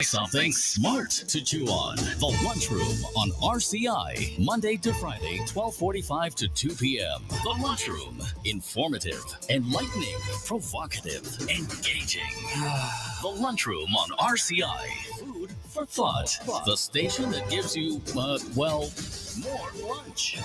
Something smart to chew on. The Lunchroom on RCI, Monday to Friday, 12:45 to 2 p.m. The Lunchroom, informative, enlightening, provocative, engaging. The Lunchroom on RCI, food for thought. The station that gives you, more lunch.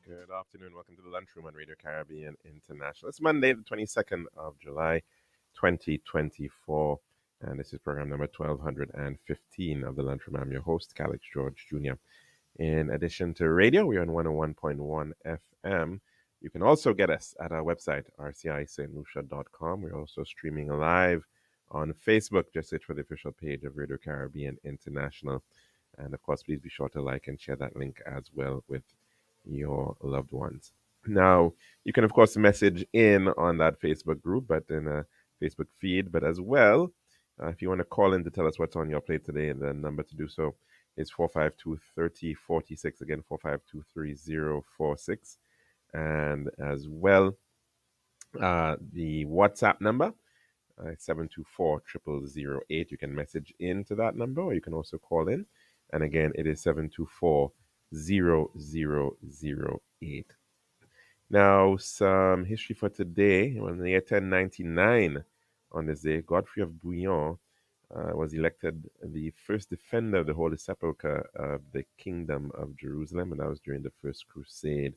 Good afternoon. Welcome to the Lunchroom on Radio Caribbean International. It's Monday, the 22nd of July, 2024, and this is program number 1215 of the Lunchroom. I'm your host, Calix George Jr. In addition to radio, we're on 101.1 FM. You can also get us at our website, rcistlucia.com. We're also streaming live on Facebook. Just search for the official page of Radio Caribbean International. And of course, please be sure to like and share that link as well with your loved ones. Now, you can, of course, message in on that Facebook group, but in a Facebook feed, but as well, if you want to call in to tell us what's on your plate today, the number to do so is 452-3046. Again, 452-3046. And as well, the WhatsApp number, 724-0008. You can message in to that number, or you can also call in. And again, it is 724-0008. Now, some history for today. In the year 1099, on this day, Godfrey of Bouillon was elected the first defender of the Holy Sepulchre of the Kingdom of Jerusalem, and that was during the First Crusade.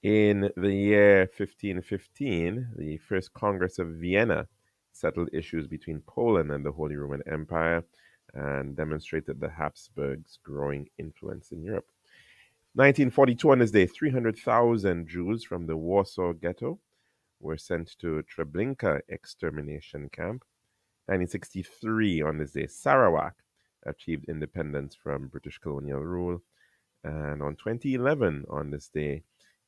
In the year 1515, the First Congress of Vienna settled issues between Poland and the Holy Roman Empire and demonstrated the Habsburgs' growing influence in Europe. 1942, on this day, 300,000 Jews from the Warsaw Ghetto were sent to Treblinka extermination camp. 1963, on this day, Sarawak achieved independence from British colonial rule. And on 2011, on this day,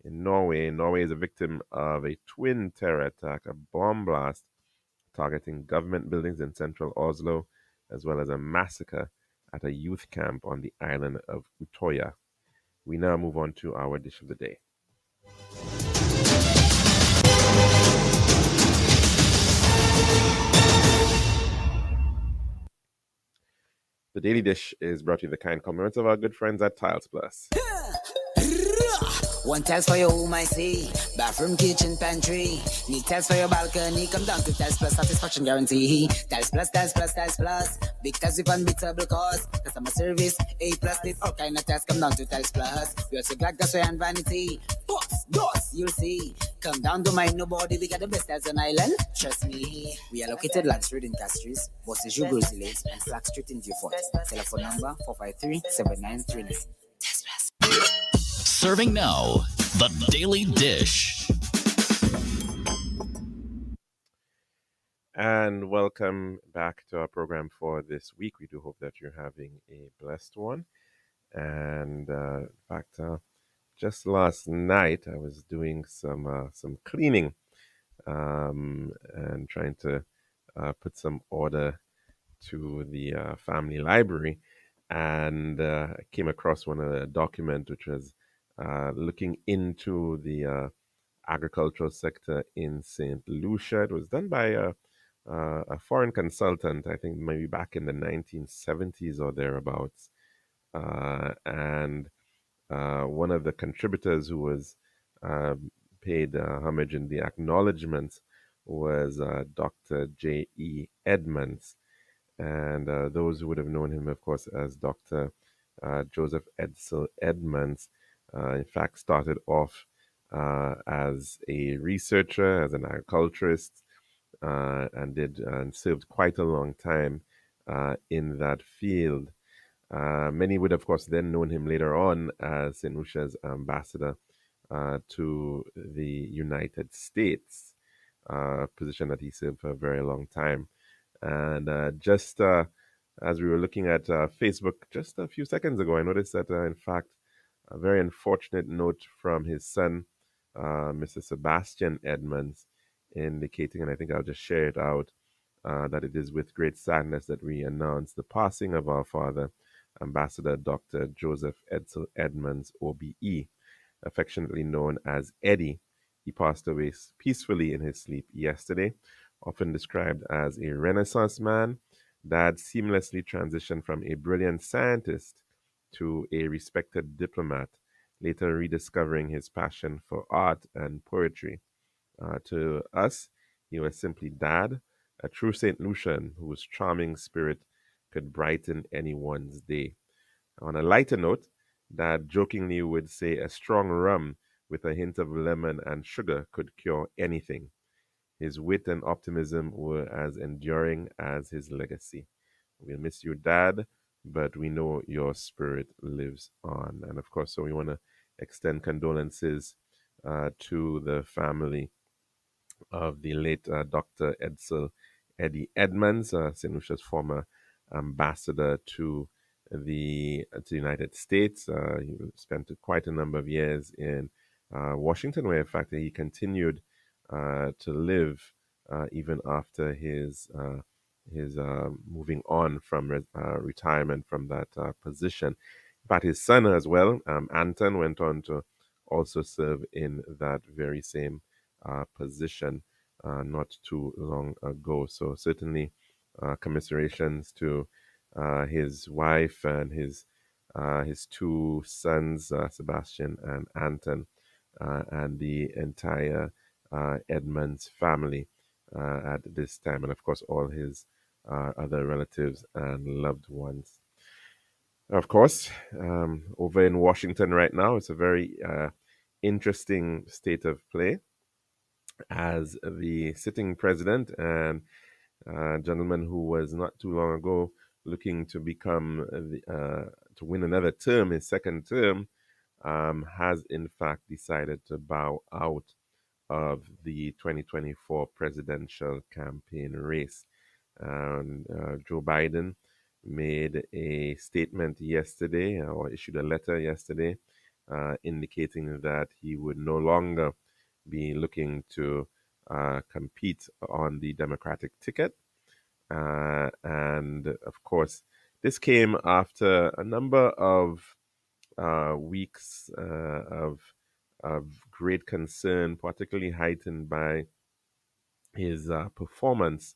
in Norway is a victim of a twin terror attack, a bomb blast targeting government buildings in central Oslo, as well as a massacre at a youth camp on the island of Utoya. We now move on to our dish of the day. The daily dish is brought to you the kind compliments of our good friends at Tiles Plus. One tiles for your home, I see. Bathroom, kitchen, pantry. Need tiles for your balcony. Come down to Tiles Plus, satisfaction guarantee. Tiles Plus, Tiles Plus, Tiles Plus. Big tiles with unbeatable cost. Customer service, A+. Need all kind of tiles. Come down to Tiles Plus. We also got gasware and vanity. Books, doors, you'll see. Come down to mind nobody. We got the best tiles on island. Trust me. We are located Land Street in Castries, Bossy Grizzly Lakes, and Slack Street in Beaufort. Telephone number 453-7939. Tiles Plus. Serving now, the Daily Dish. And welcome back to our program for this week. We do hope that you're having a blessed one. And in fact, just last night I was doing some cleaning and trying to put some order to the family library, and I came across one of the document which was looking into the agricultural sector in St. Lucia. It was done by a foreign consultant, I think maybe back in the 1970s or thereabouts. And one of the contributors who was paid homage in the acknowledgements was Dr. J.E. Edmonds. And those who would have known him, of course, as Dr. Joseph Edsel Edmonds, in fact, started off as a researcher, as an agriculturist, and served quite a long time in that field. Many would, of course, then known him later on as St. Lucia's ambassador to the United States, position that he served for a very long time. And just As we were looking at Facebook just a few seconds ago, I noticed that, in fact, a very unfortunate note from his son, Mr. Sebastian Edmonds, indicating, and I think I'll just share it out, that it is with great sadness that we announce the passing of our father, Ambassador Dr. Joseph Edsel Edmonds, OBE, affectionately known as Eddie. He passed away peacefully in his sleep yesterday, often described as a Renaissance man. Dad seamlessly transitioned from a brilliant scientist to a respected diplomat, later rediscovering his passion for art and poetry. To us, he was simply Dad, a true St. Lucian whose charming spirit could brighten anyone's day. On a lighter note, Dad jokingly would say a strong rum with a hint of lemon and sugar could cure anything. His wit and optimism were as enduring as his legacy. We'll miss you, Dad, but we know your spirit lives on. And of course, so we want to extend condolences to the family of the late Dr. Eddie Edmonds, St. Lucia's former ambassador to the United States. He spent quite a number of years in Washington, where in fact he continued to live even after his moving on from retirement from that position. But his son as well, Anton, went on to also serve in that very same position not too long ago. So certainly commiserations to his wife and his two sons, Sebastian and Anton, and the entire Edmonds family at this time, and of course all his other relatives and loved ones. Of course, over in Washington right now, it's a very interesting state of play as the sitting president and gentleman who was not too long ago looking to become to win another term, his second term, has in fact decided to bow out of the 2024 presidential campaign race. And Joe Biden made a statement yesterday, or issued a letter yesterday, indicating that he would no longer be looking to compete on the Democratic ticket. And of course, this came after a number of weeks of great concern, particularly heightened by his performance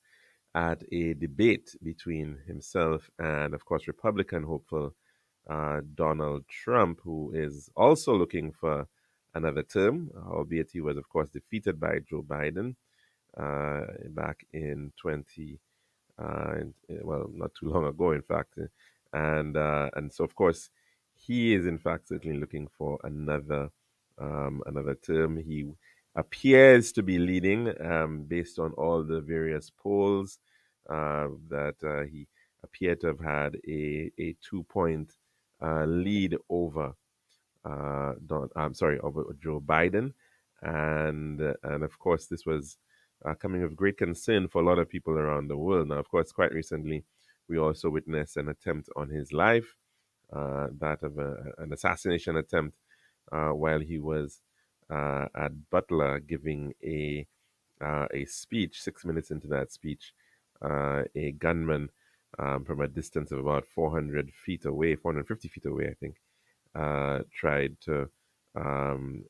at a debate between himself and, of course, Republican hopeful Donald Trump, who is also looking for another term, albeit he was, of course, defeated by Joe Biden back in 20, well, not too long ago, in fact. And so, of course, he is, in fact, certainly looking for another term. He appears to be leading based on all the various polls that he appeared to have had a 2 point lead over over Joe Biden, and of course this was coming of great concern for a lot of people around the world. Now, of course, quite recently we also witnessed an attempt on his life, that of an assassination attempt while he was at Butler giving a speech. 6 minutes into that speech, a gunman from a distance of about 400 feet away, 450 feet away, I think, tried to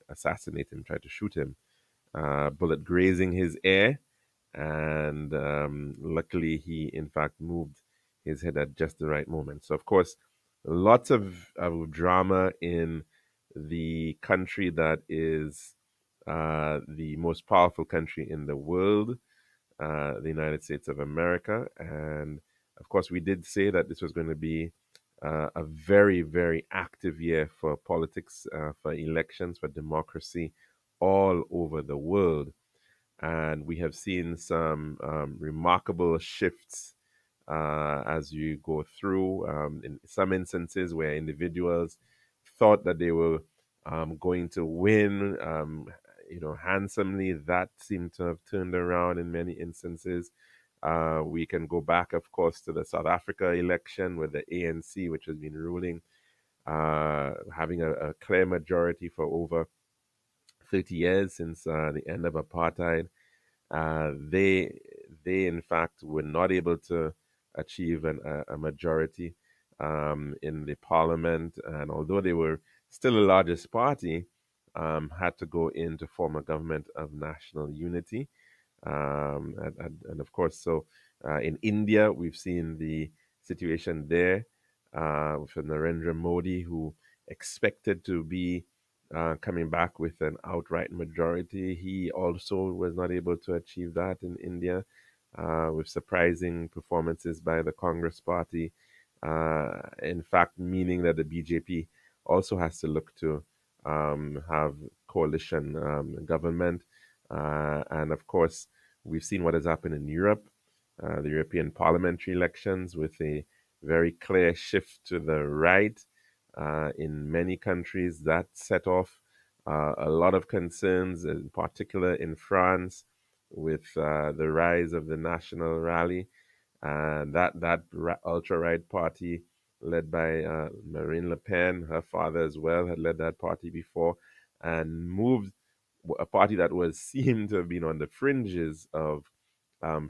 assassinate him, tried to shoot him, bullet grazing his ear. And luckily, he in fact moved his head at just the right moment. So, of course, lots of drama in the country that is the most powerful country in the world, the United States of America. And of course, we did say that this was going to be a very, very active year for politics, for elections, for democracy all over the world. And we have seen some remarkable shifts as you go through. In some instances where individuals thought that they were going to win, handsomely, that seemed to have turned around in many instances. We can go back, of course, to the South Africa election with the ANC, which has been ruling, having a clear majority for over 30 years since the end of apartheid. They in fact were not able to achieve a majority in the parliament, and although they were still the largest party, had to go in to form a government of national unity. And of course, so in India, we've seen the situation there with Narendra Modi, who expected to be coming back with an outright majority. He also was not able to achieve that in India, with surprising performances by the Congress Party. In fact, meaning that the BJP also has to look to have coalition government. And of course, we've seen what has happened in Europe, the European parliamentary elections, with a very clear shift to the right in many countries. That set off a lot of concerns, in particular in France, with the rise of the National Rally, and that ultra right party led by Marine Le Pen. Her father as well had led that party before, and moved a party that was seen to have been on the fringes of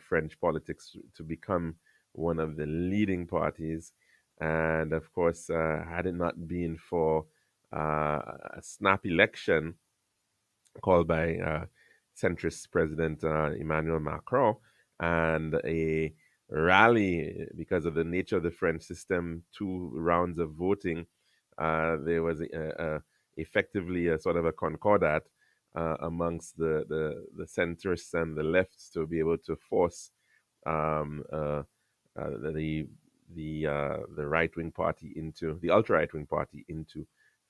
French politics to become one of the leading parties. And of course, had it not been for a snap election called by centrist President Emmanuel Macron, and a rally because of the nature of the French system, 2 rounds of voting, there was effectively a sort of a concordat amongst the centrists and the lefts to be able to force um, uh, the the right wing party into the ultra right wing party into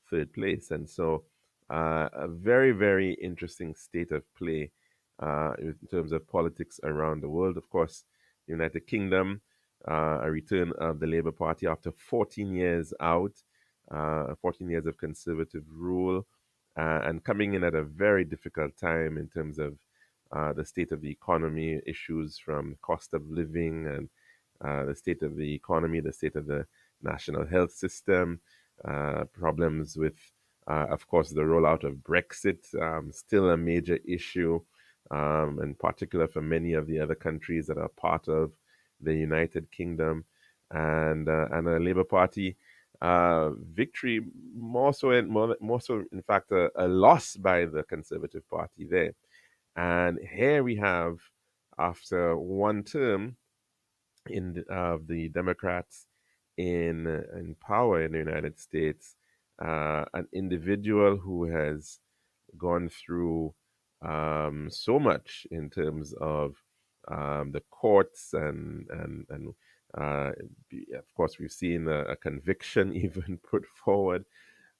third place. And so a very, very interesting state of play in terms of politics around the world. Of course, the United Kingdom, a return of the Labour Party after 14 years out, 14 years of conservative rule, and coming in at a very difficult time in terms of the state of the economy, issues from cost of living and the state of the economy, the state of the national health system, problems with, of course, the rollout of Brexit, still a major issue, in particular for many of the other countries that are part of the United Kingdom, and a Labour Party victory, more so, in fact, a loss by the Conservative Party there. And here we have, after one term the Democrats in power in the United States, an individual who has gone through so much in terms of the courts and of course we've seen a conviction even put forward,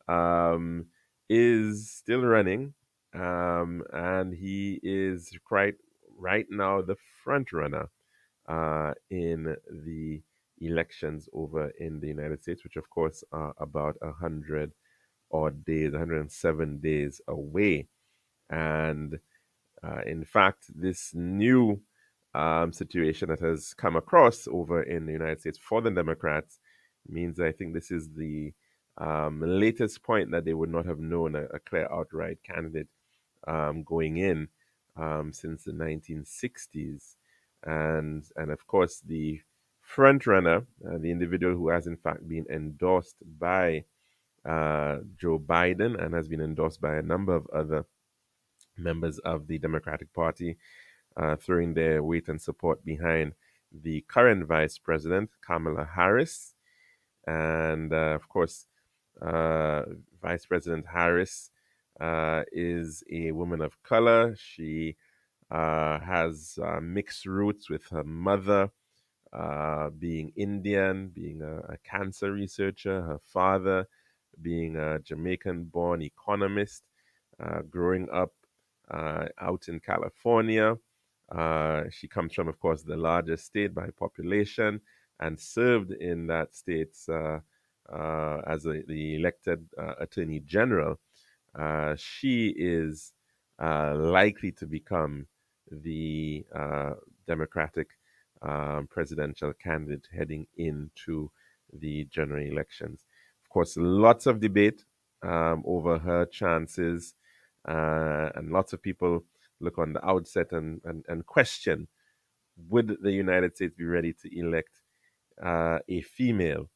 um, is still running, and he is quite right now the front runner in the elections over in the United States, which of course are about 107 days away. And in fact, this new situation that has come across over in the United States for the Democrats means I think this is the latest point that they would not have known a clear outright candidate going in since the 1960s. And of course, the front runner, the individual who has in fact been endorsed by Joe Biden and has been endorsed by a number of other members of the Democratic Party, throwing their weight and support behind the current Vice President, Kamala Harris. And of course, uh, Vice President Harris is a woman of color. She has mixed roots with her mother being Indian, being a cancer researcher, her father being a Jamaican born economist, growing up out in California. She comes from, of course, the largest state by population, and served in that state as the elected Attorney General. She is likely to become the Democratic presidential candidate heading into the general elections. Of course, lots of debate over her chances, and lots of people look on the outset and question, would the United States be ready to elect a female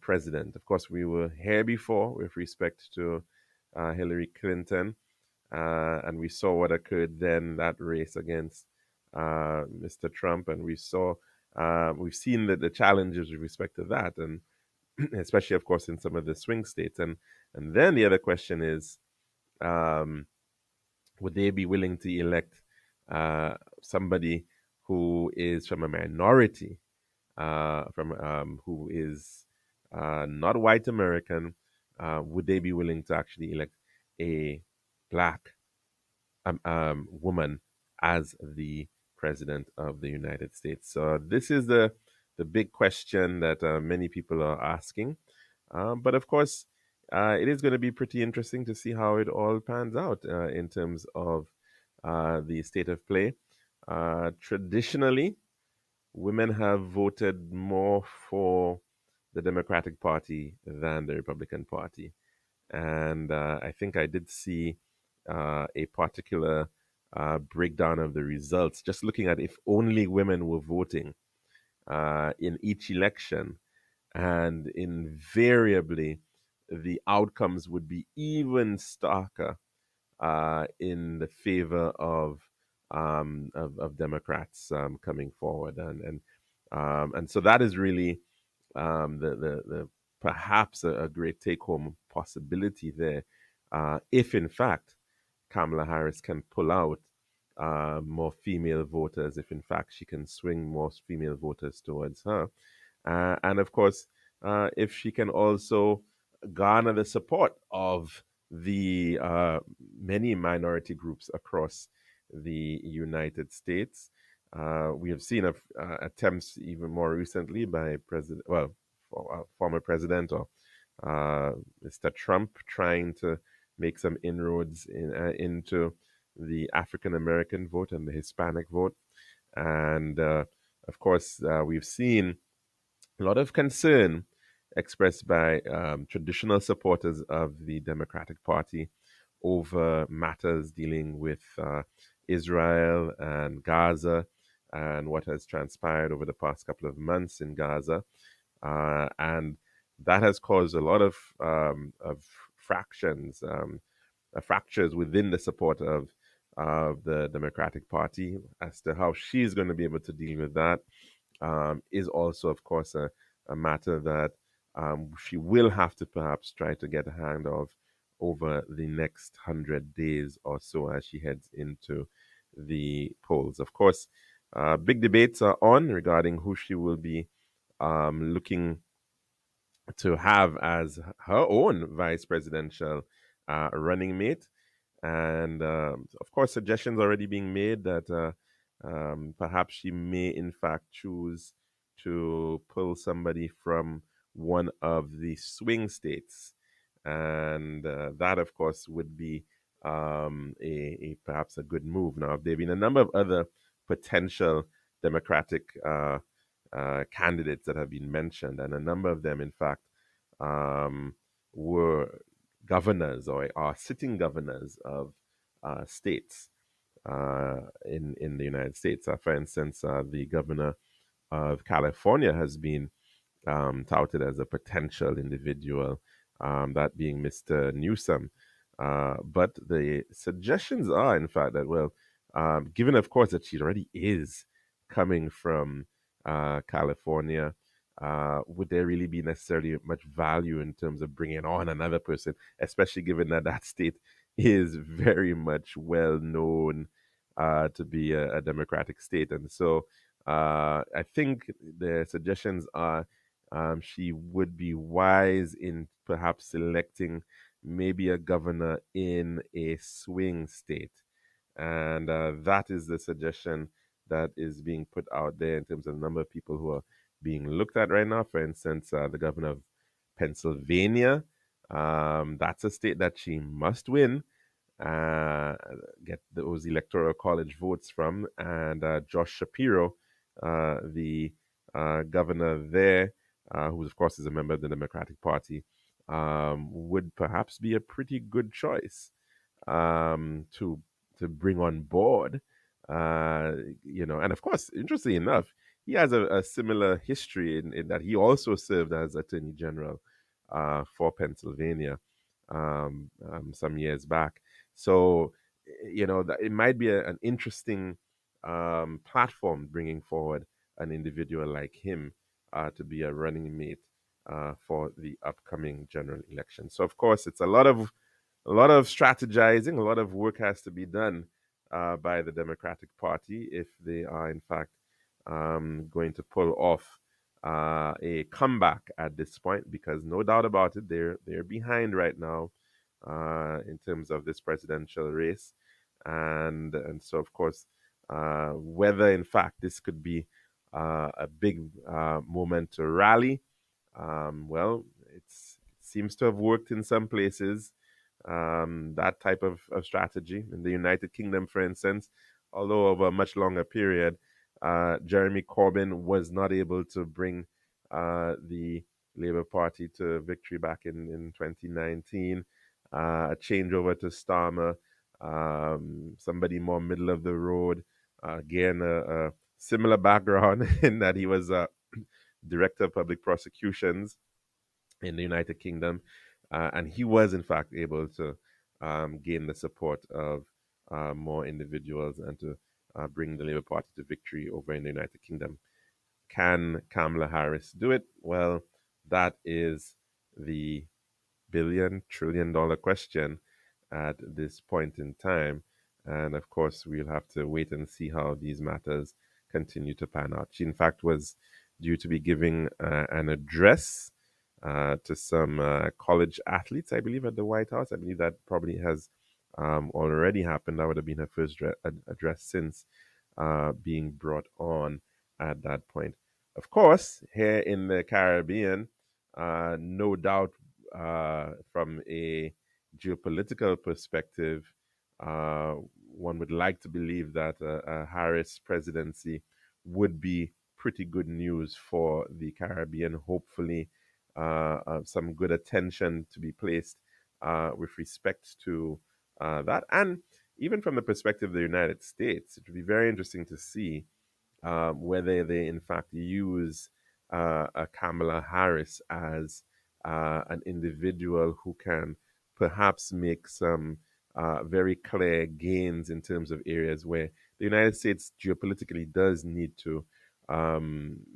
president? Of course, we were here before with respect to Hillary Clinton, and we saw what occurred then, that race against Mr. Trump, and we've seen the challenges with respect to that, and especially, of course, in some of the swing states. And then the other question is, um, would they be willing to elect somebody who is from a minority, from who is not white American? Would they be willing to actually elect a black woman as the president of the United States? So this is the big question that many people are asking. But of course, it is going to be pretty interesting to see how it all pans out in terms of the state of play. Traditionally, women have voted more for the Democratic Party than the Republican Party. And I think I did see a particular breakdown of the results, just looking at if only women were voting in each election. And invariably, the outcomes would be even starker in the favor of Democrats coming forward, and so that is really the perhaps a great take home possibility there, if in fact Kamala Harris can pull out more female voters, if in fact she can swing more female voters towards her, and of course, if she can also garner the support of the many minority groups across the United States. We have seen attempts even more recently by former president or Mr. Trump trying to make some inroads into the African American vote and the Hispanic vote. And of course, we've seen a lot of concern expressed by traditional supporters of the Democratic Party over matters dealing with Israel and Gaza and what has transpired over the past couple of months in Gaza. And that has caused a lot of fractions, fractures within the support of the Democratic Party as to how she's going to be able to deal with that. Is also, of course, a matter that she will have to perhaps try to get a hand of over the next 100 days or so as she heads into the polls. Of course, big debates are on regarding who she will be looking to have as her own vice presidential running mate. And of course, suggestions already being made that perhaps she may, in fact, choose to pull somebody from one of the swing states. And that, of course, would be a perhaps a good move. Now, there have been a number of other potential Democratic candidates that have been mentioned, and a number of them, in fact, were governors or are sitting governors of states in the United States. For instance, the governor of California has been touted as a potential individual, that being Mr. Newsom. But the suggestions are, in fact, that, well, given, of course, that she already is coming from California, would there really be necessarily much value in terms of bringing on another person, especially given that that state is very much well known to be a democratic state? And so I think the suggestions are she would be wise in perhaps selecting maybe a governor in a swing state. And that is the suggestion that is being put out there in terms of the number of people who are being looked at right now. For instance, the governor of Pennsylvania, that's a state that she must win, uh, get those electoral college votes from. And Josh Shapiro the governor there, who of course is a member of the Democratic Party, would perhaps be a pretty good choice to bring on board. And of course, interestingly enough, he has a similar history in that he also served as Attorney General for Pennsylvania some years back. So, that it might be an interesting platform bringing forward an individual like him to be a running mate for the upcoming general election. So, of course, it's a lot of strategizing, a lot of work has to be done by the Democratic Party if they are, in fact, going to pull off a comeback at this point. Because no doubt about it, they're behind right now in terms of this presidential race, and so of course, whether in fact this could be a big moment to rally. Well, it seems to have worked in some places, that type of strategy. In the United Kingdom, for instance, although over a much longer period, Jeremy Corbyn was not able to bring the Labour Party to victory back in 2019. A changeover to Starmer, somebody more middle of the road. Again, a similar background in that he was director of public prosecutions in the United Kingdom, and he was in fact able to gain the support of more individuals and to bring the Labour Party to victory over in the United Kingdom. Can Kamala Harris do it? Well, that is the billion-trillion-dollar question at this point in time. And of course, we'll have to wait and see how these matters continue to pan out. She, in fact, was due to be giving an address to some college athletes, I believe, at the White House. I believe that probably has already happened. That would have been her first address since being brought on at that point. Of course, here in the Caribbean, no doubt from a geopolitical perspective, one would like to believe that a Harris presidency would be pretty good news for the Caribbean. Hopefully, some good attention to be placed with respect to that. And even from the perspective of the United States, it would be very interesting to see whether they, in fact, use a Kamala Harris as an individual who can perhaps make some very clear gains in terms of areas where the United States geopolitically does need to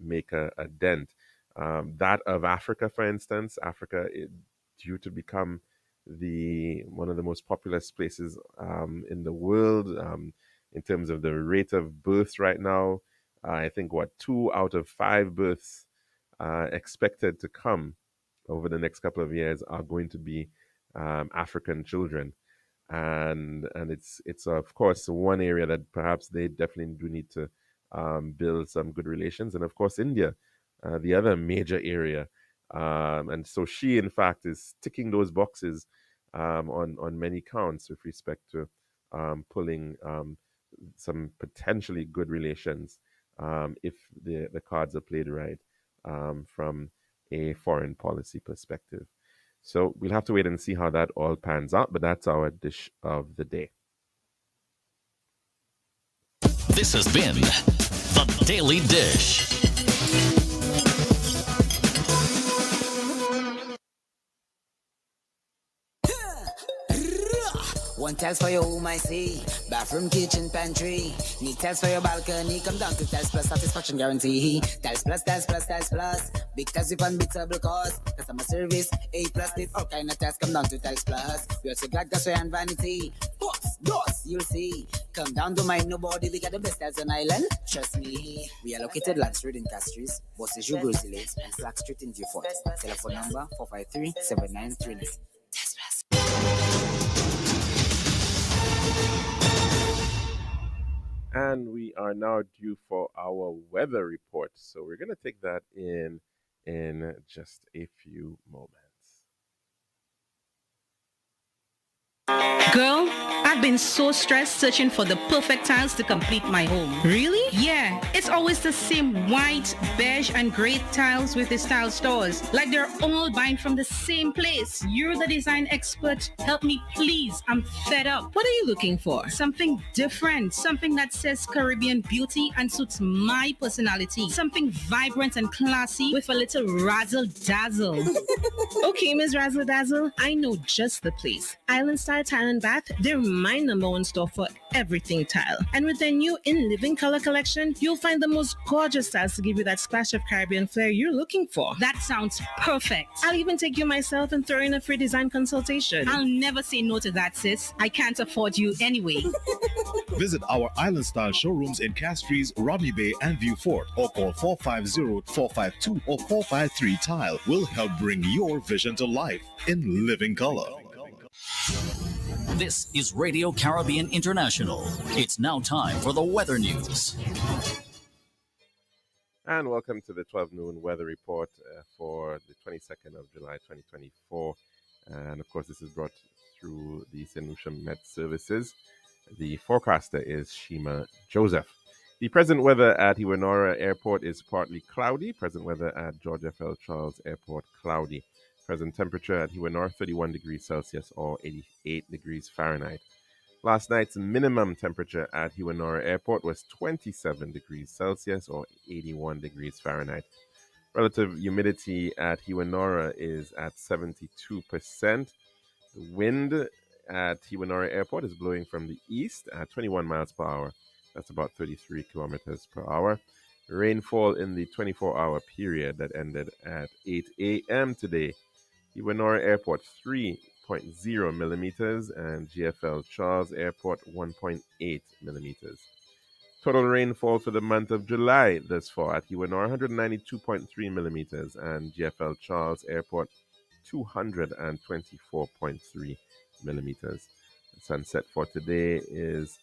make a dent. That of Africa, for instance, Africa is due to become the one of the most populous places in the world in terms of the rate of births right now. I think 2 out of 5 births expected to come over the next couple of years are going to be African children, and it's of course one area that perhaps they definitely do need to build some good relations, and of course India, the other major area, and so she in fact is ticking those boxes on many counts with respect to pulling some potentially good relations if the cards are played right from a foreign policy perspective. So we'll have to wait and see how that all pans out, but that's our dish of the day. This has been The Daily Dish. One tiles for your home, I see. Bathroom, kitchen, pantry. Need tiles for your balcony. Come down to Tiles Plus, satisfaction guarantee. Tiles Plus, Tiles Plus, Tiles Plus. Big tiles with unbeatable cost. Customer service, A plus. Need all kind of tiles. Come down to Tiles Plus. We are so glad that's and vanity. Boss, you'll see. Come down to my nobody. We got the best tiles on island. Trust me. We are located Land Street in Castries, Bosses, Grizzly Lakes, and Flag Street in Viewfort. Telephone number 453-7939. Tiles Plus. And we are now due for our weather report. So we're going to take that in just a few moments. Girl, I've been been so stressed searching for the perfect tiles to complete my home. Really? Yeah, it's always the same white, beige, and gray tiles with the style stores. Like they're all buying from the same place. You're the design expert. Help me, please. I'm fed up. What are you looking for? Something different. Something that says Caribbean beauty and suits my personality. Something vibrant and classy with a little razzle dazzle. Okay, Ms. Razzle Dazzle, I know just the place. Island Style Tile and Bath, they're my number one store for everything tile. And with their new In Living color collection, you'll find the most gorgeous styles to give you that splash of Caribbean flair you're looking for. That sounds perfect. I'll even take you myself and throw in a free design consultation. I'll never say no to that, sis. I can't afford you anyway. Visit our Island Style showrooms in Castries, Rodney Bay, and View Fort, or call 450-452 or 453 Tile. We'll help bring your vision to life in living color. This is Radio Caribbean International. It's now time for the weather news. And welcome to the 12 noon weather report for the 22nd of July 2024. And of course, this is brought through the St. Lucia Met Services. The forecaster is Shima Joseph. The present weather at Iwanora Airport is partly cloudy. Present weather at George F.L. Charles Airport, cloudy. Present temperature at Iwanora, 31 degrees Celsius or 88 degrees Fahrenheit. Last night's minimum temperature at Iwanora Airport was 27 degrees Celsius or 81 degrees Fahrenheit. Relative humidity at Iwanora is at 72%. The wind at Iwanora Airport is blowing from the east at 21 miles per hour. That's about 33 kilometers per hour. Rainfall in the 24-hour period that ended at 8 a.m. today. Iwanora Airport 3.0 millimeters and GFL Charles Airport 1.8 millimeters. Total rainfall for the month of July thus far at Iwanora 192.3 millimeters and GFL Charles Airport 224.3 millimeters. The sunset for today is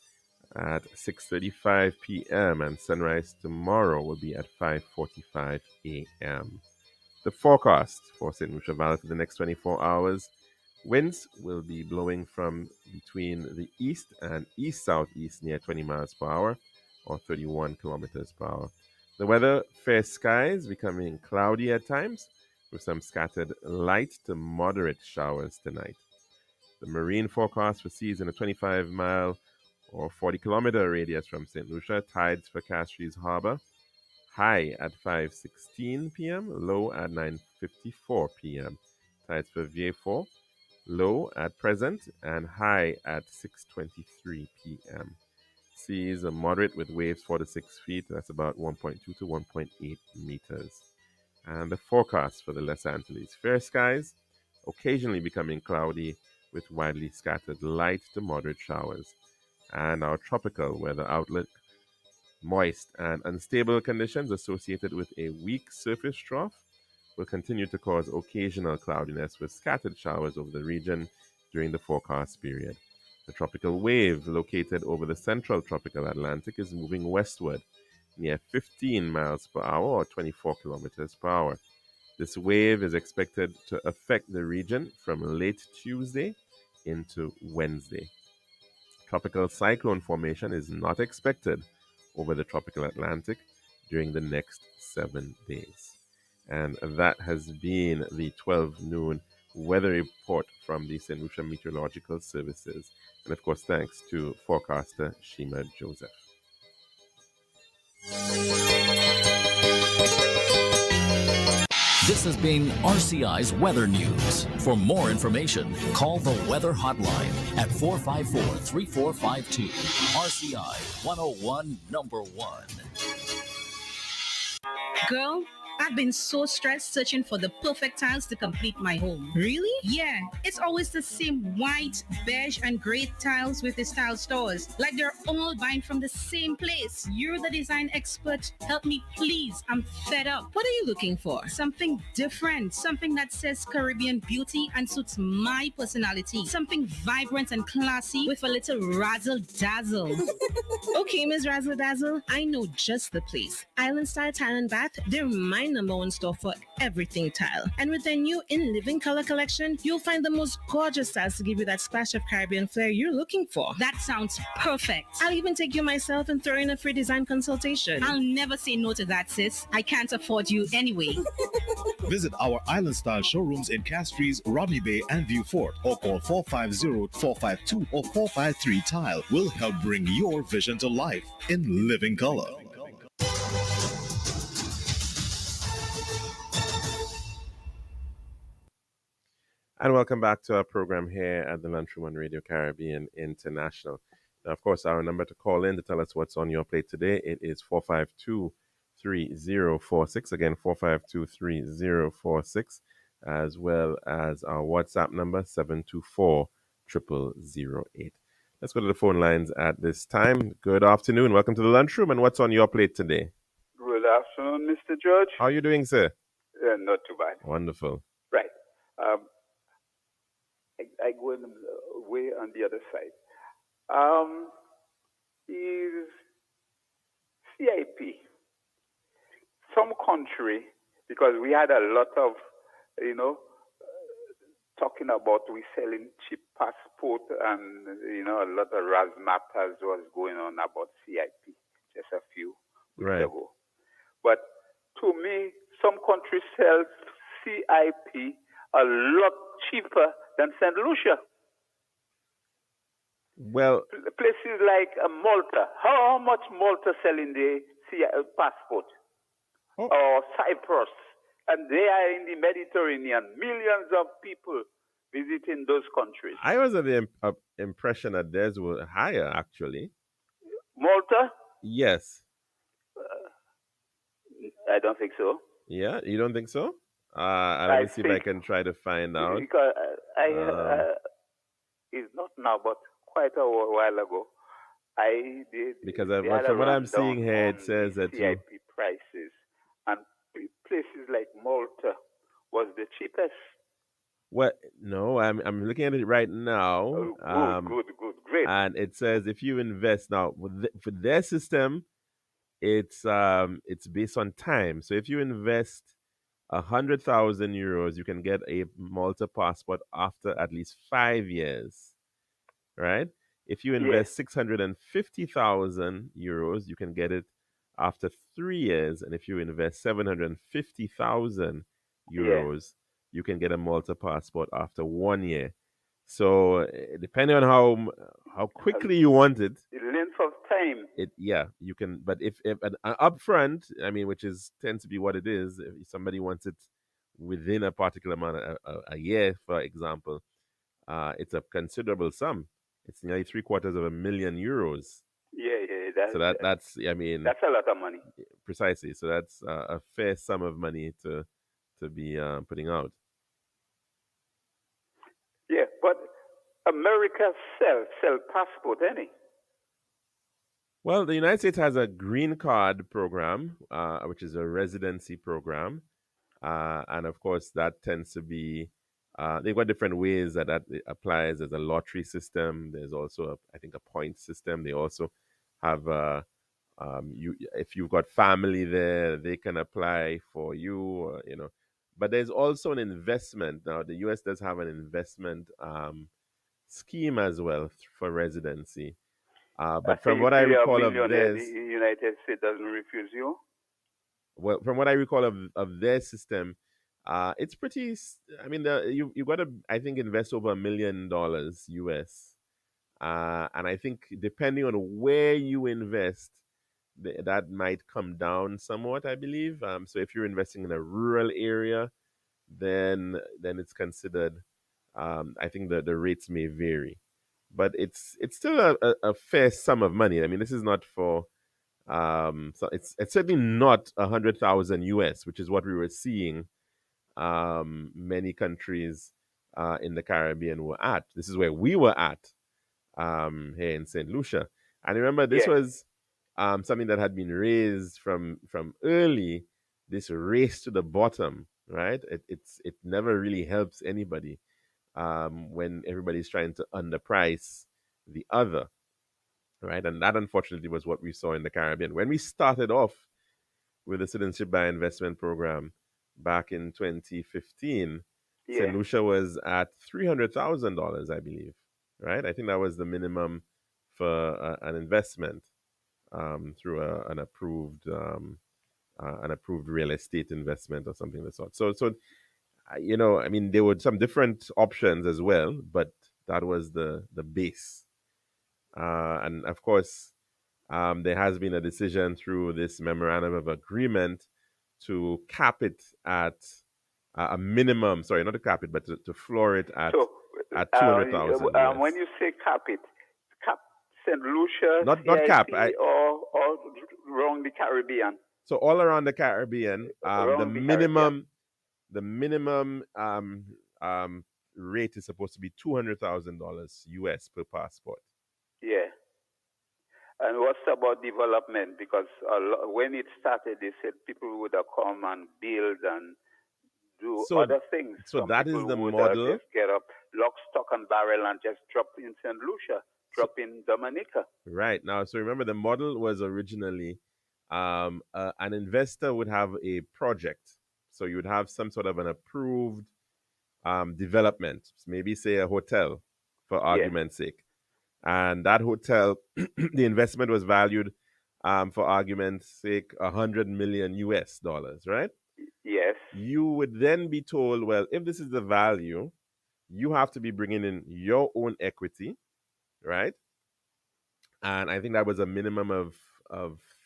at 6:35 p.m. and sunrise tomorrow will be at 5:45 a.m. The forecast for St. Lucia Valley for the next 24 hours. Winds will be blowing from between the east and east-southeast near 20 miles per hour or 31 kilometers per hour. The weather, fair skies, becoming cloudy at times with some scattered light to moderate showers tonight. The marine forecast for seas in a 25-mile or 40-kilometer radius from St. Lucia. Tides for Castries Harbor. High at 5:16 p.m., low at 9:54 p.m. Tides for Vieux-Fort, low at present and high at 6:23 p.m. Seas are moderate with waves 4 to 6 feet. That's about 1.2 to 1.8 meters. And the forecast for the Les Antilles. Fair skies, occasionally becoming cloudy with widely scattered light to moderate showers. And our tropical weather outlook. Moist and unstable conditions associated with a weak surface trough will continue to cause occasional cloudiness with scattered showers over the region during the forecast period. The tropical wave located over the central tropical Atlantic is moving westward near 15 miles per hour or 24 kilometers per hour. This wave is expected to affect the region from late Tuesday into Wednesday. Tropical cyclone formation is not expected over the tropical Atlantic during the next 7 days. And that has been the 12 noon weather report from the St. Lucia Meteorological Services. And of course, thanks to forecaster Shima Joseph. This has been RCI's Weather News. For more information, call the Weather Hotline at 454-3452. RCI 101 number 1. Girl, I've been so stressed searching for the perfect tiles to complete my home. Really? Yeah, it's always the same white, beige, and gray tiles with the style stores. Like they're all buying from the same place. You're the design expert. Help me, please. I'm fed up. What are you looking for? Something different. Something that says Caribbean beauty and suits my personality. Something vibrant and classy with a little razzle dazzle. Okay, Ms. Razzle Dazzle, I know just the place. Island Style Tile and Bath, they're my number one store for everything tile. And with their new In Living Color collection, you'll find the most gorgeous styles to give you that splash of Caribbean flair you're looking for. That sounds perfect. I'll even take you myself and throw in a free design consultation. I'll never say no to that, sis. I can't afford you anyway. Visit our Island Style showrooms in Castries, Rodney Bay, and View Fort, or call 450-452 or 453 Tile. We'll help bring your vision to life in living color. And welcome back to our program here at the Lunchroom on Radio Caribbean International. Now, of course, our number to call in to tell us what's on your plate today, it is 452-3046. Again, 452-3046, as well as our WhatsApp number, 724-0008. Let's go to the phone lines at this time. Good afternoon. Welcome to the Lunchroom. And what's on your plate today? Good afternoon, Mr. George. How are you doing, sir? Not too bad. Wonderful. Right. I go in way on the other side. Is CIP some country, because we had a lot of, talking about we selling cheap passport and, a lot of razzmatazz was going on about CIP just a few weeks ago. But to me, some countries sell CIP a lot cheaper than St. Lucia. Well, places like Malta. How much Malta selling the passport? Or Cyprus. And they are in the Mediterranean. Millions of people visiting those countries. I was of the impression that theirs were higher, actually. Malta? Yes. I don't think so. Yeah, you don't think so? Let me see if I can try to find out. Because it's not now, but quite a while ago, I did. Because from what I'm seeing here, it says that CIP prices and places like Malta was the cheapest. Well, no, I'm looking at it right now. Good, great. And it says if you invest now for their system, it's based on time. So if you invest 100,000 euros, you can get a Malta passport after at least 5 years, right? If you invest 650,000 euros, you can get it after 3 years. And if you invest 750,000 euros, you can get a Malta passport after 1 year. So depending on how quickly you want it, the length of time, you can. But if an upfront, I mean, which tends to be what it is, if somebody wants it within a particular amount of a year, for example, it's a considerable sum. It's nearly €750,000 euros. That's I mean, that's a lot of money. Precisely. So that's a fair sum of money to be putting out. Yeah, but America sell passport, any? Well, the United States has a green card program, which is a residency program. And of course, that tends to be, they've got different ways that it applies. There's a lottery system. There's also, I think, a point system. They also have, if you've got family there, they can apply for you, But there's also an investment. Now, the U.S. does have an investment scheme as well for residency. But from what I recall of this, the United States doesn't refuse you. Well, from what I recall of their system, it's pretty. I mean, you've got to, I think, invest over $1 million US, and I think depending on where you invest, that might come down somewhat. I believe. So if you're investing in a rural area, then it's considered. I think the rates may vary, but it's still a fair sum of money. I mean, this is not for. So it's certainly not 100,000 US, which is what we were seeing. Many countries in the Caribbean were at. This is where we were at here in St. Lucia. And remember, this was something that had been raised from early. This race to the bottom, right? It never really helps anybody when everybody's trying to underprice the other. Right, and that unfortunately was what we saw in the Caribbean when we started off. with the Citizenship by Investment program back in 2015, Yeah. St. Lucia was at $300,000, I believe. Right? I think that was the minimum for an investment through an approved real estate investment or something of the sort. So I mean, there were some different options as well, but that was the base. And of course, there has been a decision through this memorandum of agreement to cap it at a minimum. Sorry, not to cap it, but to floor it at So, 200,000 US. when you say cap it, cap St. Lucia, Not CIP, cap. or around the Caribbean? So all around the Caribbean, the minimum rate is supposed to be $200,000 US per passport. Yeah. And what's about development? Because when it started, they said people would have come and build and do other things. So Some that people is the would model. Just get up, lock, stock, and barrel, and just drop in St. Lucia, drop in Dominica. Right. Now, so remember, the model was originally an investor would have a project. So you would have some sort of an approved development, maybe say a hotel, for argument's sake. And that hotel, the investment was valued, for argument's sake, 100 million US dollars, right? Yes. You would then be told, well, if this is the value, you have to be bringing in your own equity, right? And I think that was a minimum of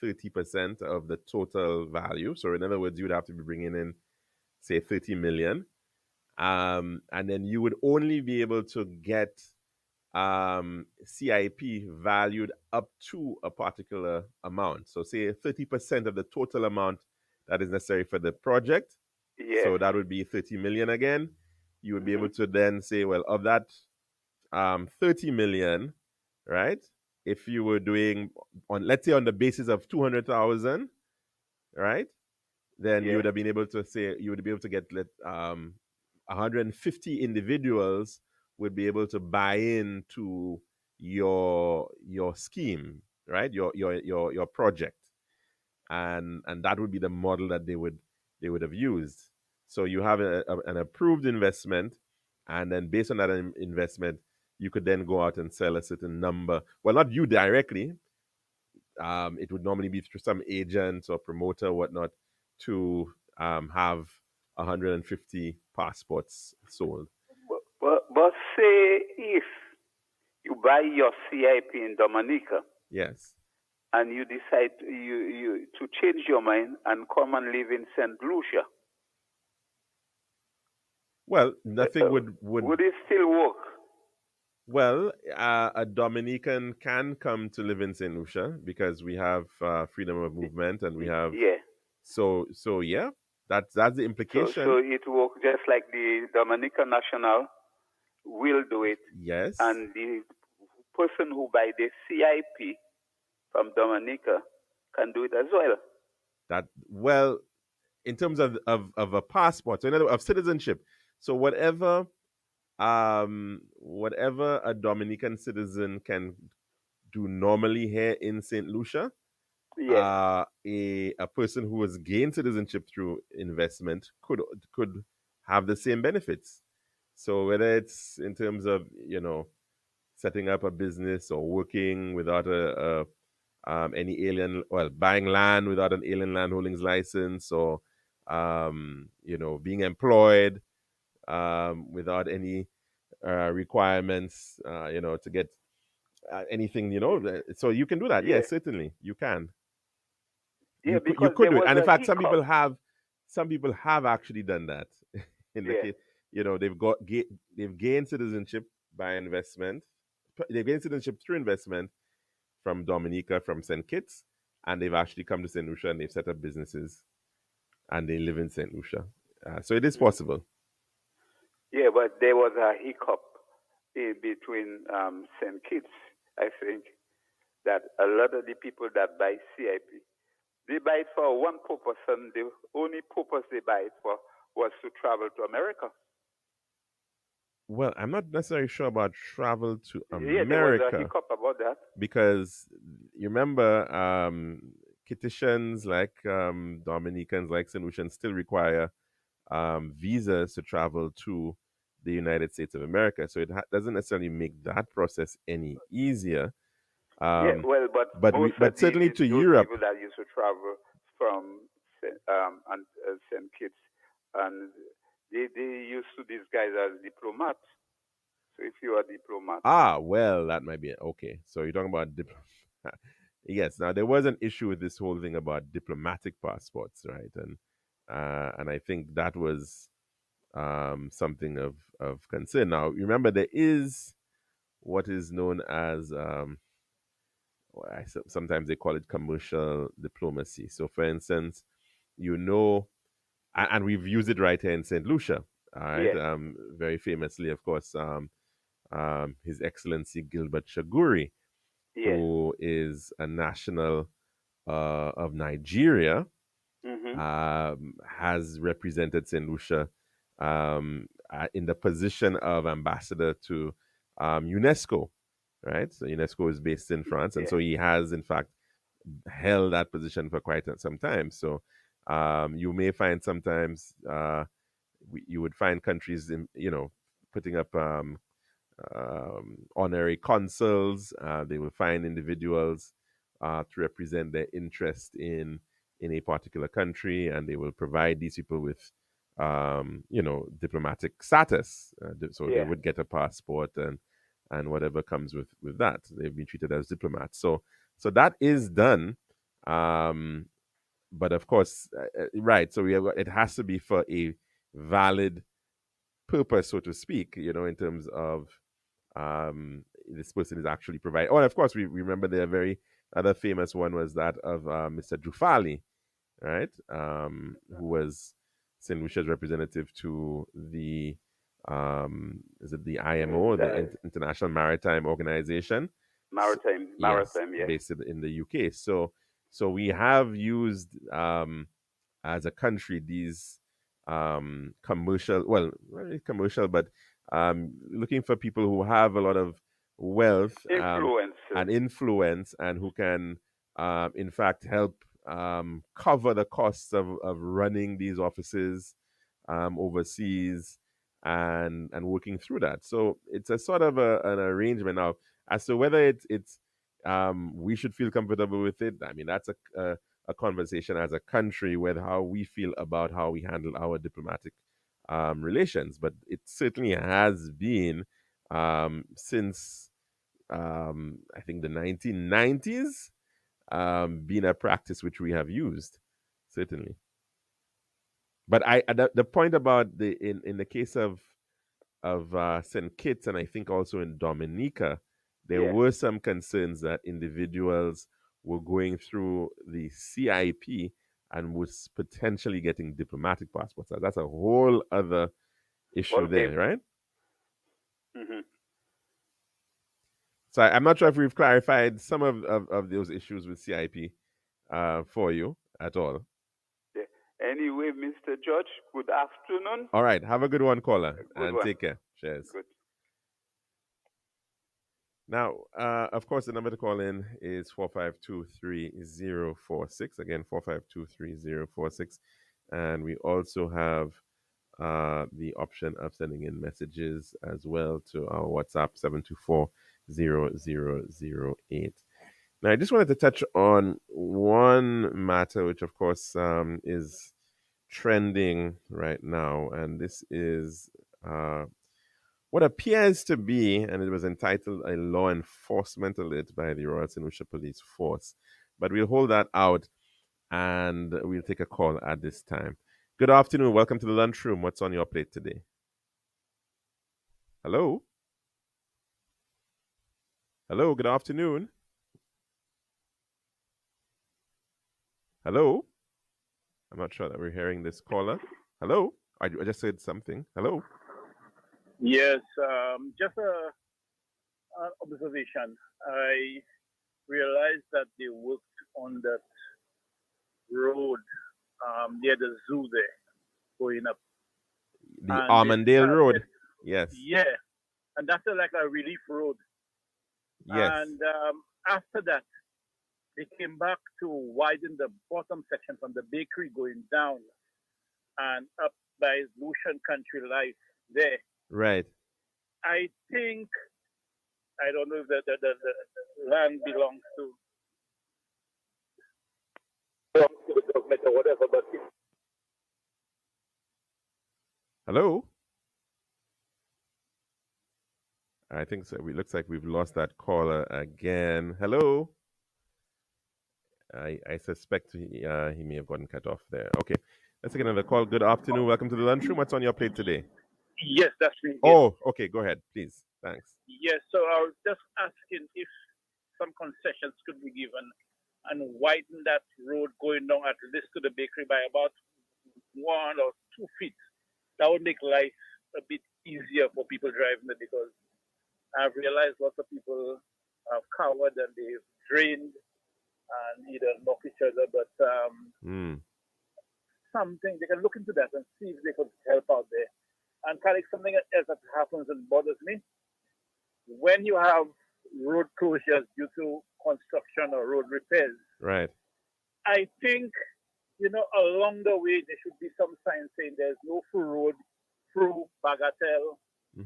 30% of the total value. So in other words, you would have to be bringing in, say, 30 million. And then you would only be able to get CIP valued up to a particular amount. So say 30% of the total amount that is necessary for the project. Yes. So that would be 30 million again. You would be able to then say, well, of that 30 million, right? If you were doing let's say on the basis of 200,000, right? Then you would have been able to say, you would be able to get 150 individuals would be able to buy into your scheme, right? Your project, and that would be the model that they would have used. So you have an approved investment, and then based on that investment, you could then go out and sell a certain number. Well, not you directly. It would normally be through some agent or promoter or whatnot to have 150 passports sold. But say if you buy your CIP in Dominica, yes, and you decide to change your mind and come and live in St. Lucia, well, nothing would it still work? Well, a Dominican can come to live in St. Lucia because we have freedom of movement, and we have So yeah, that's the implication. So it works just like the Dominican National will do it. Yes. And the person who buy the CIP from Dominica can do it as well. In terms of a passport, so in other words, of citizenship. So whatever a Dominican citizen can do normally here in St. Lucia, a person who has gained citizenship through investment could have the same benefits. So whether it's in terms of setting up a business or working without any alien, buying land without an alien land holdings license, or being employed without any requirements, to get anything, so you can do that. Yes, certainly you can. Yeah, you could do it, and in fact, some people have actually done that. In the case, they've gained citizenship by investment. They've gained citizenship through investment from Dominica, from St. Kitts, and they've actually come to St. Lucia and they've set up businesses, and they live in St. Lucia. So it is possible. Yeah, but there was a hiccup in between St. Kitts, I think, that a lot of the people that buy CIP, they buy it for one purpose, and the only purpose they buy it for was to travel to America. Well, I'm not necessarily sure about travel to America. Yeah, there was a hiccup about that. Because you remember, Kittians like Dominicans, like St. Lucians, still require visas to travel to the United States of America. So it doesn't necessarily make that process any easier. Yeah, well, but most of But certainly to those Europe. people that used to travel from St. Kitts, and they used to disguise as diplomats. So if you are a diplomat, Well, that might be it. Okay. So you're talking about yes. Now there was an issue with this whole thing about diplomatic passports, right? And I think that was something of concern. Now remember, there is what is known as sometimes they call it commercial diplomacy. So, for instance, and we've used it right here in St. Lucia, all right? yeah, Very famously, of course, His Excellency Gilbert Chaguri, yeah, who is a national of Nigeria, mm-hmm. has represented St. Lucia in the position of ambassador to UNESCO, right? So UNESCO is based in France, and yeah, so he has, in fact, held that position for quite some time. So you may find sometimes you would find countries, putting up honorary consuls. They will find individuals to represent their interest in a particular country, and they will provide these people with diplomatic status. So they yeah. would get a passport and whatever comes with that. They've been treated as diplomats. So that is done. But of course, right. So it has to be for a valid purpose, so to speak, in terms of this person is actually providing. Oh, and of course, we remember the very other famous one was that of Mr. Jufali, right? Who was St. Lucia's representative to the is it the IMO, the International Maritime Organization? Maritime, Yes, yeah. based in the UK. So we have used as a country these commercial, well, not really commercial, but looking for people who have a lot of wealth and influence, and who can, in fact, help cover the costs of running these offices overseas and working through that. So it's a sort of an arrangement now. As to whether it's we should feel comfortable with it, I mean, that's a conversation as a country with how we feel about how we handle our diplomatic relations. But it certainly has been since I think the 1990s been a practice which we have used, certainly. But the point about in the case of St. Kitts, and I think also in Dominica, there were some concerns that individuals were going through the CIP and was potentially getting diplomatic passports. That's a whole other issue there, right? Mm-hmm. So I'm not sure if we've clarified some of those issues with CIP for you at all. Yeah. Anyway, Mr. George, good afternoon. All right. Have a good one, caller. Take care. Cheers. Good. Now, of course, the number to call in is 4523046. Again, 4523046. And we also have the option of sending in messages as well to our WhatsApp, 724-0008. Now, I just wanted to touch on one matter, which, of course, is trending right now. And this is what appears to be, and it was entitled a law enforcement alert by the Royal St. Lucia Police Force. But we'll hold that out and we'll take a call at this time. Good afternoon. Welcome to the lunchroom. What's on your plate today? Hello? Hello, good afternoon. Hello? I'm not sure that we're hearing this caller. Hello? I just said something. Hello? Yes, just an observation. I realized that they worked on that road near the zoo there, going up. The Armandale Road? Yes. Yeah, and that's like a relief road. Yes. And after that, they came back to widen the bottom section from the bakery going down and up by Lucian Country Life there. Right. I think, I don't know if the land belongs to the government or whatever, but Hello? I think so. It looks like we've lost that caller again. Hello? I suspect he may have gotten cut off there. Okay. Let's take another call. Good afternoon. Welcome to the lunchroom. What's on your plate today? yes, that's me. Oh, okay. Go ahead, please. Thanks. Yes, so I was just asking if some concessions could be given and widen that road going down at least to the bakery by about 1 or 2 feet. That would make life a bit easier for people driving it, because I've realized lots of people have cowered and they've drained and either knock each other, but something, they can look into that and see if they could help out there. And Kalik, something else that happens and bothers me, when you have road closures due to construction or road repairs, right? I think, along the way, there should be some sign saying there's no full road through Bagatelle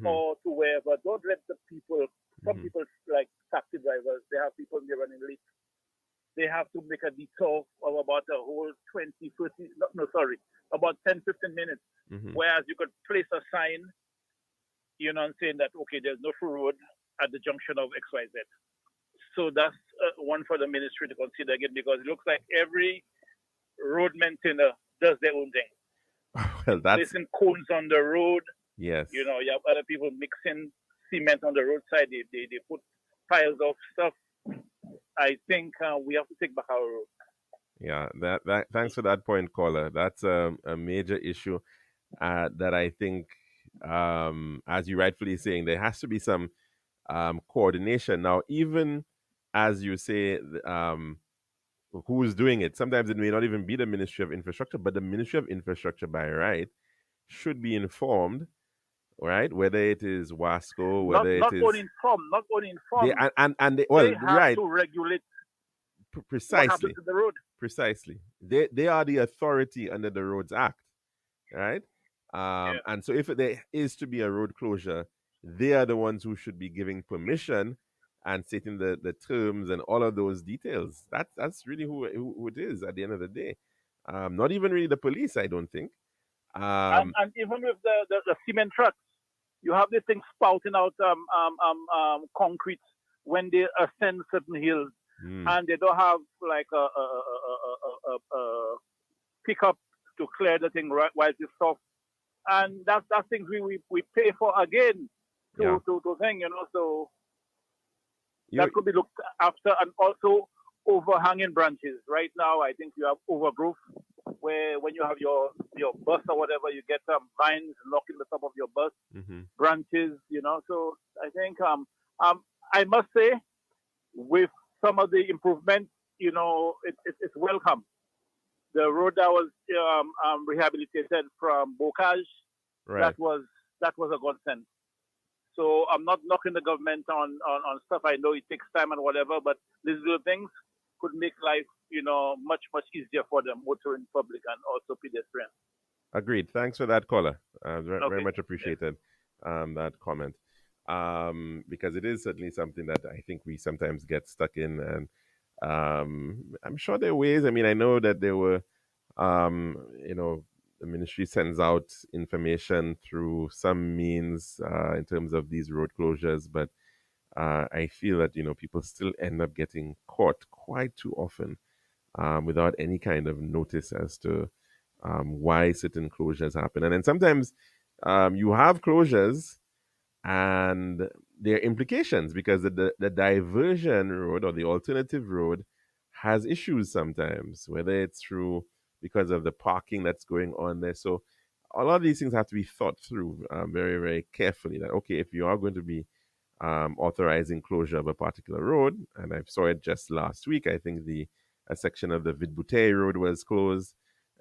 or to wherever. Don't let the people, some people like taxi drivers, they have people there running late. They have to make a detour of about a whole about 10, 15 minutes. Whereas you could place a sign, saying that, okay, there's no full road at the junction of XYZ. So that's one for the ministry to consider again, because it looks like every road maintainer does their own thing. Well, that's placing cones on the road. Yes. You have other people mixing cement on the roadside. They put piles of stuff. I think we have to take back our road. Yeah, that thanks for that point, caller. That's a major issue that I think, as you rightfully saying, there has to be some coordination. Now, even as you say, who's doing it? Sometimes it may not even be the Ministry of Infrastructure, but the Ministry of Infrastructure, by right, should be informed, right? Whether it is WASCO, whether not it is only informed. They have right to regulate precisely what happens to the road. Precisely, they are the authority under the Roads Act, right? And so if there is to be a road closure, they are the ones who should be giving permission and stating the terms and all of those details. That's really who it is at the end of the day. Not even really the police, I don't think. And even with the cement trucks, you have this thing spouting out concrete when they ascend certain hills, and they don't have like a pickup to clear the thing right while it's soft. And that's things we pay for again to thing, so that could be looked after. And also overhanging branches. Right now, I think you have overgrowth where when you have your bus or whatever, you get vines knocking the top of your bus, branches, So I think I must say, with some of the improvements, it's welcome. The road that was rehabilitated from Bocage, right. that was a godsend. So I'm not knocking the government on stuff. I know it takes time and whatever, but these little things could make life, much, much easier for the motoring public and also pedestrians. Agreed. Thanks for that, caller. Very much appreciated that comment. Because it is certainly something that I think we sometimes get stuck in, and I'm sure there are ways. I mean, I know that there were, the ministry sends out information through some means in terms of these road closures, but I feel that people still end up getting caught quite too often without any kind of notice as to why certain closures happen. And then sometimes you have closures and there are implications because the diversion road or the alternative road has issues sometimes, whether it's because of the parking that's going on there. So a lot of these things have to be thought through very, very carefully. That, okay, if you are going to be authorizing closure of a particular road, and I saw it just last week, I think a section of the Vidbouteille road was closed.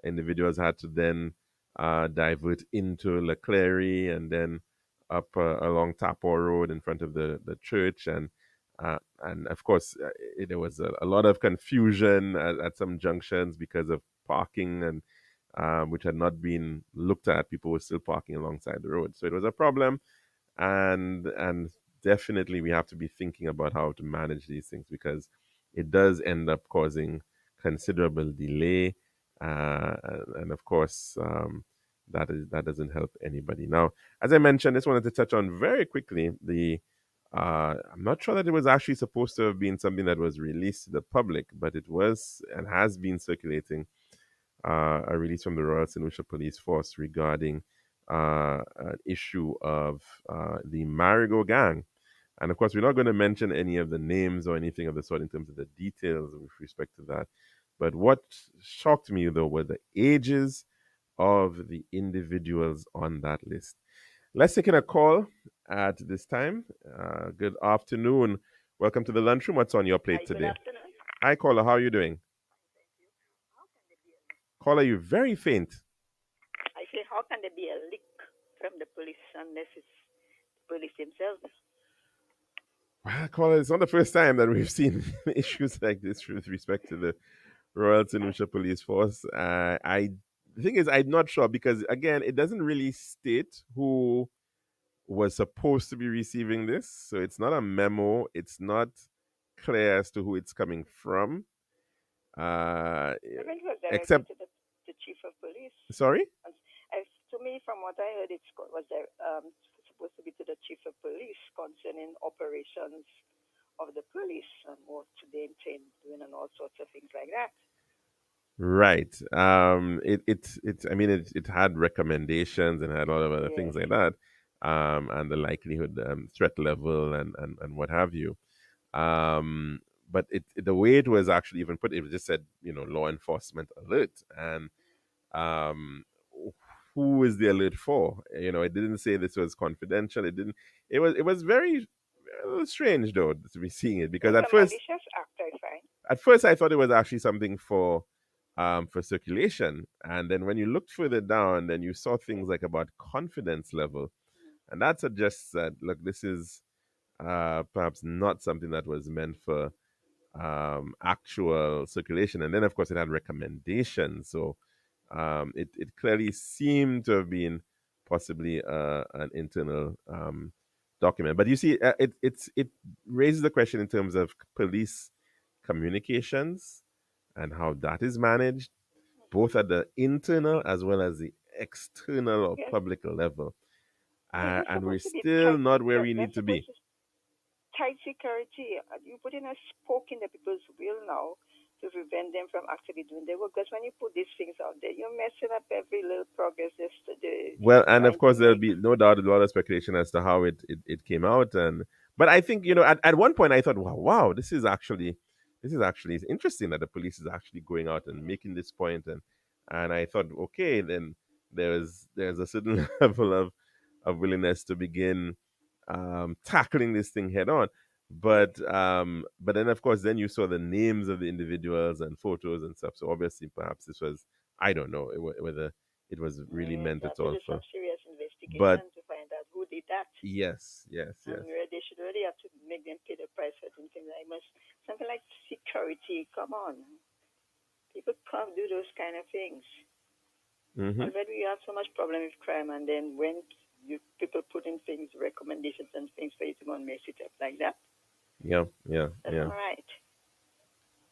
Individuals had to then divert into Leclerc and then up along Tapor Road in front of the church. And And of course, there was a lot of confusion at some junctions because of parking and which had not been looked at. People were still parking alongside the road, so it was a problem. And definitely we have to be thinking about how to manage these things, because it does end up causing considerable delay, and of course that doesn't help anybody. Now, as I mentioned, I just wanted to touch on very quickly the I'm not sure that it was actually supposed to have been something that was released to the public, but it was and has been circulating, a release from the Royal St. Lucia Police Force regarding an issue of the Marigo gang. And of course, we're not going to mention any of the names or anything of the sort in terms of the details with respect to that. But what shocked me, though, were the ages of the individuals on that list. Let's take in a call at this time. Good afternoon. Welcome to the lunchroom. What's on your plate today? Good afternoon. Hi, caller. How are you doing? Caller, you're very faint. I say, how can there be a leak from the police unless it's the police themselves? Well, caller, it's not the first time that we've seen issues like this with respect to the Royal St. Lucia Police Force. The thing is, I'm not sure, because again, it doesn't really state who was supposed to be receiving this. So it's not a memo. It's not clear as to who it's coming from. I think it was directed Except to the chief of police. Sorry? To me, from what I heard, it was supposed to be to the chief of police concerning operations of the police and what they intend doing and all sorts of things like that. Right. It had recommendations and had a lot of other things like that, and the likelihood, threat level, and what have you. But the way it was actually even put, it just said, law enforcement alert, and who is the alert for? It didn't say this was confidential. It didn't. It was very strange, though, to be seeing it, because at first, malicious act, I find. At first I thought it was actually something for circulation, and then when you looked further down, then you saw things like about confidence level, and that suggests that, look, this is perhaps not something that was meant for actual circulation. And then, of course, it had recommendations, so it clearly seemed to have been possibly an internal document. But you see, it raises the question in terms of police communications and how that is managed, both at the internal as well as the external or public level. And we're still not where we need to be. Tight security. You put in a spoke in the people's wheel now to prevent them from actually doing their work. Because when you put these things out there, you're messing up every little progress yesterday. Well, and of course, there'll be no doubt a lot of speculation as to how it came out. But I think, at one point I thought, wow, this is actually interesting that the police is actually going out and making this point. And I thought, okay, then there's a certain level of willingness to begin tackling this thing head on. But then, of course, then you saw the names of the individuals and photos and stuff. So obviously, perhaps this was, I don't know whether it was really meant at all for. Some serious investigation to find out who did that. Yes. They should really have to make them pay the price for something something like security. Come on, people can't do those kind of things. Already we have so much problem with crime, and then when people put in things, recommendations and things for you to go and mess it up like that. Yeah. That's all right.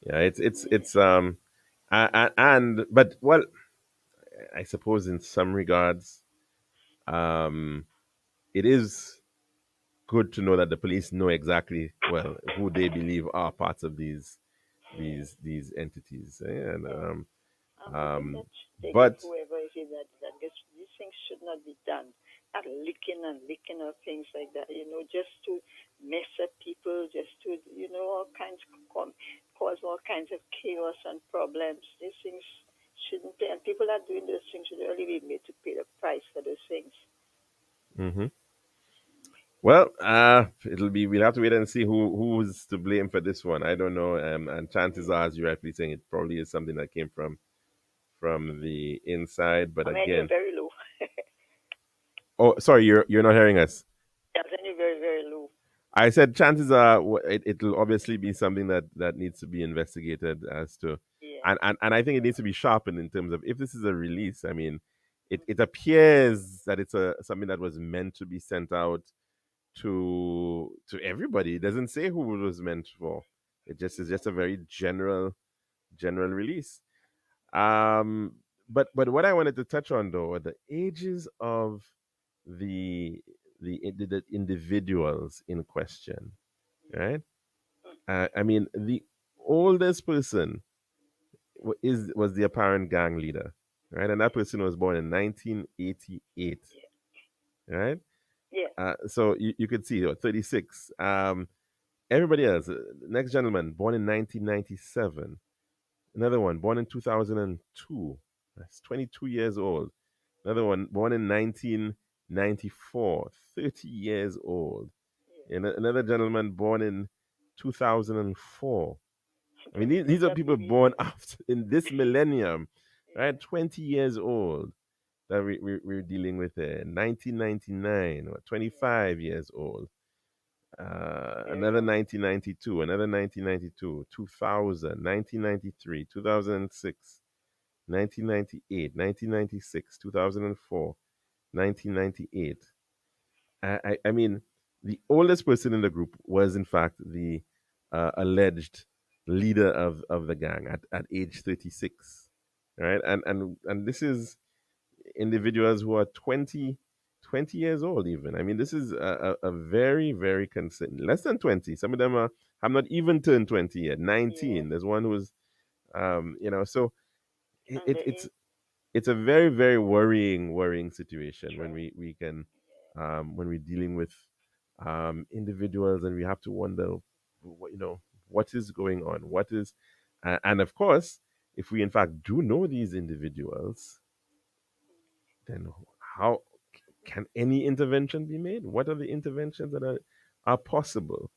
Yeah, but well, I suppose in some regards, it is good to know that the police know exactly who they believe are parts of these entities, and but whoever is in that these things should not be done. Not licking of things like that, just to mess up people, just to, all kinds cause all kinds of chaos and problems. These things shouldn't be, and people are doing those things should really be made to pay the price for those things. Well, we'll have to wait and see who's to blame for this one. I don't know, and chances are, as you're rightly saying, it probably is something that came from the inside. But again, you're very low. Oh, sorry, you're not hearing us. Yeah, then you're very, very low. I said chances are it'll obviously be something that needs to be investigated as to, and I think it needs to be sharpened in terms of if this is a release. I mean, it appears that it's something that was meant to be sent out to everybody. It doesn't say who it was meant for. It just is just a very general release. But what I wanted to touch on though are the ages of the the individuals in question, right? I mean, the oldest person was the apparent gang leader, right? And that person was born in 1988, right? So you could see 36. Everybody else, next gentleman, born in 1997. Another one, born in 2002. That's 22 years old. Another one, born in 1994, 30 years old. And another gentleman born in 2004. I mean, these are people born after in this millennium, right? 20 years old that we're dealing with there. 1999, 25 years old. Another 1992, another 1992, 2000, 1993, 2006, 1998, 1996, 2004, 1998. I mean, the oldest person in the group was, in fact, the alleged leader of the gang at age 36, right? And this is individuals who are 20 years old even. I mean, this is a very, very consistent, less than 20. Some of them have not even turned 20 yet, 19. There's one who's, so it's a very, very worrying situation when we can, when we're dealing with individuals and we have to wonder, what is going on? What is, and of course, if we in fact do know these individuals, then how can any intervention be made? What are the interventions that are possible?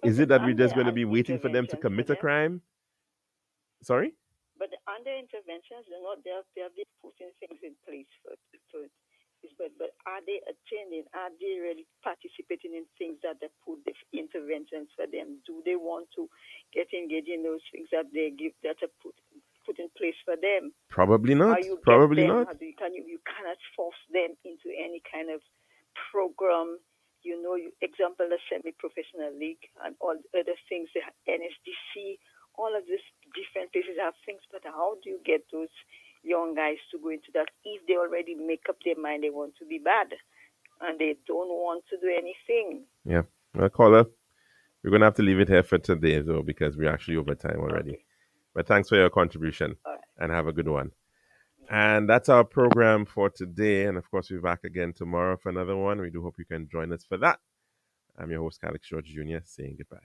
Is it that we're just going to be waiting for them to commit a crime? Sorry? But under interventions, they have been putting things in place for but are they attending? Are they really participating in things that they put the interventions for them? Do they want to get engaged in those things that they give that are put in place for them? Probably not. You cannot force them into any kind of program. Example, the semi-professional league and all other things, the NSDC, all of these different places have things, but how do you get those young guys to go into that if they already make up their mind they want to be bad and they don't want to do anything? Yeah. Well, caller, we're going to have to leave it here for today, though, because we're actually over time already. Okay. But thanks for your contribution, and have a good one. And that's our program for today. And of course, we'll be back again tomorrow for another one. We do hope you can join us for that. I'm your host, Alex George Jr., saying goodbye.